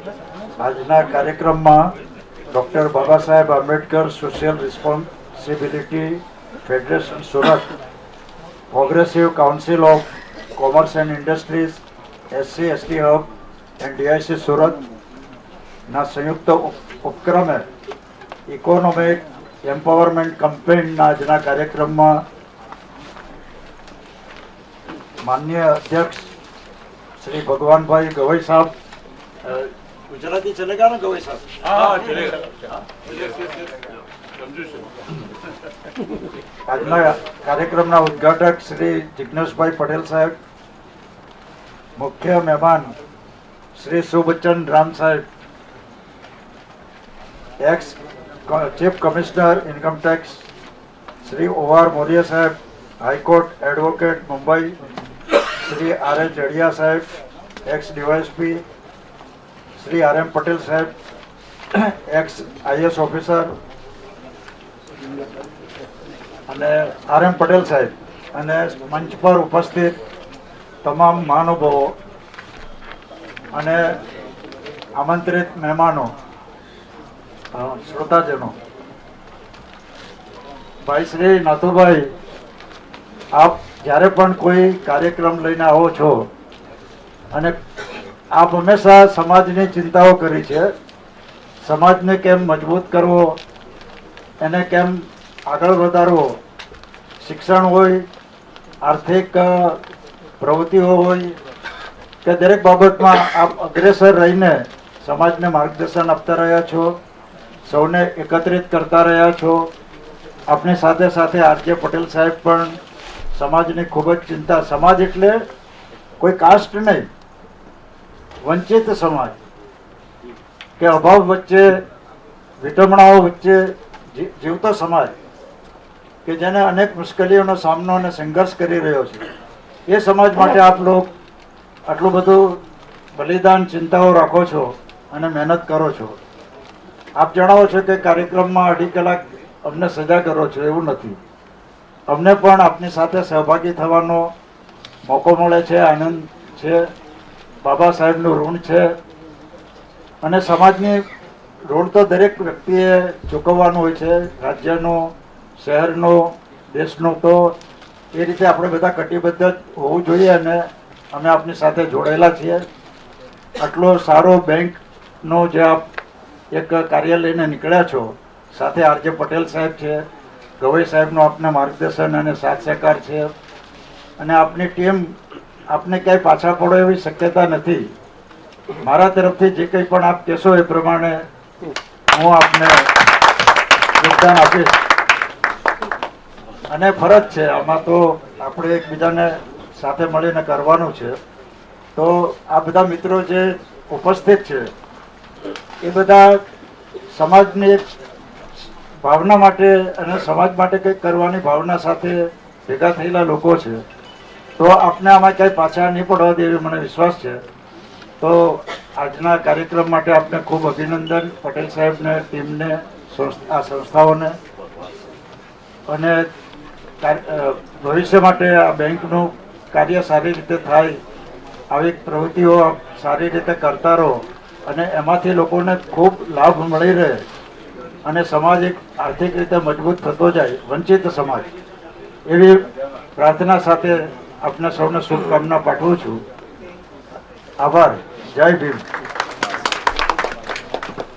આજના કાર્યક્રમમાં doctor Baba Saheb Ambedkar social responsibility federation Surat, progressive council of commerce and industries, SC ST hub and DIC સુરતના સંયુક્ત ઉપક્રમે ઇકોનોમિક એમ્પાવરમેન્ટ કેમ્પેઇનના આજના કાર્યક્રમમાં માનનીय अध्यक्ष श्री भगवान भाई गवई साहब, गुजराती चलेगा ना गवई साहब? हाँ चलेगा। આજના કાર્યક્રમના ઉદ્ઘાટક શ્રી જિગ્નેશભાઈ પટેલ સાહેબ, મુખ્ય મહેમાન Shri Subachan Ram saheb, ex chief commissioner income tax Shri OR Moriya saheb, high court advocate Mumbai Shri R.A. Jadiya saheb, ex DYSP Shri R.M. Patel saheb, ex IAS officer અને R.M. પટેલ સાહેબ અને મંચ પર ઉપસ્થિત તમામ મહાનુભાવો અને આમંત્રિત મહેમાનો, શ્રોતાજનો, ભાઈ શ્રી નાથુભાઈ, આપ જ્યારે પણ કોઈ કાર્યક્રમ લઈને આવો છો અને આપ હંમેશા સમાજની ચિંતાઓ કરી છે, સમાજને કેમ મજબૂત કરવો, એને કેમ આગળ વધારવો, શિક્ષણ હોય, આર્થિક પ્રવૃત્તિઓ હોય કે દરેક બાબતમાં આપ અગ્રેસર રહીને સમાજને માર્ગદર્શન આપતા રહ્યા છો, સૌને એકત્રિત કરતા રહ્યા છો. આપની સાથે સાથે R.J. પટેલ સાહેબ પણ સમાજની ખૂબ જ ચિંતા, સમાજ એટલે કોઈ કાસ્ટ નહીં, વંચિત સમાજ કે અભાવ વચ્ચે, વિટમણાઓ વચ્ચે જીવતો સમાજ કે જેને અનેક મુશ્કેલીઓનો સામનો અને સંઘર્ષ કરી રહ્યો છે, એ સમાજ માટે આપ લોકો આટલું બધું બલિદાન, ચિંતાઓ રાખો છો અને મહેનત કરો છો. આપ જણાવો છો કે કાર્યક્રમમાં 2.5 કલાક અમને સજા કરો છો, એવું નથી. અમને પણ આપની સાથે સહભાગી થવાનો મોકો મળે છે, આનંદ છે, બાબા સાહેબનું ઋણ છે અને સમાજની ઋણ તો દરેક વ્યક્તિએ ચૂકવવાનું હોય છે, રાજ્યનું, શહેરનું, દેશનું. તો એ રીતે આપણે બધા કટિબદ્ધ હોવું જોઈએ અને અમે આપની સાથે જોડાયેલા છીએ. આટલો સારો બેંકનો જે આપ એક કાર્ય લઈને નીકળ્યા છો, સાથે R.J. પટેલ સાહેબ છે, ગવઈ સાહેબનો આપને માર્ગદર્શન અને સાથ સહકાર છે અને આપની ટીમ, આપને ક્યાંય પાછા પડો એવી શક્યતા નથી. મારા તરફથી જે કંઈ પણ આપ કહેશો એ પ્રમાણે હું આપને યોગદાન આપીશ અને ફરજ છે આમાં, તો આપણે એકબીજાને સાથે મળીને કરવાનું છે. તો આ બધા મિત્રો જે ઉપસ્થિત છે એ બધા સમાજની ભાવના માટે અને સમાજ માટે કંઈક કરવાની ભાવના સાથે ભેગા થયેલા લોકો છે. તો આપને આમાં ક્યાંય પાછા નહીં પડવા દે એવી મને વિશ્વાસ છે. તો આજના કાર્યક્રમ માટે આપને ખૂબ અભિનંદન, પટેલ સાહેબને, ટીમને, આ સંસ્થાઓને, અને ભવિષ્ય માટે આ બેંકનું કાર્ય સારી રીતે થાય, આવી પ્રવૃત્તિઓ સારી રીતે કરતા રહો અને એમાંથી લોકોને ખૂબ લાભ મળી રહે અને સમાજ એક આર્થિક રીતે મજબૂત થતો જાય, વંચિત સમાજ. એવી પ્રાર્થના સાથે આપને સૌને શુભકામના પાઠવું છું. આભાર. જય ભીમ.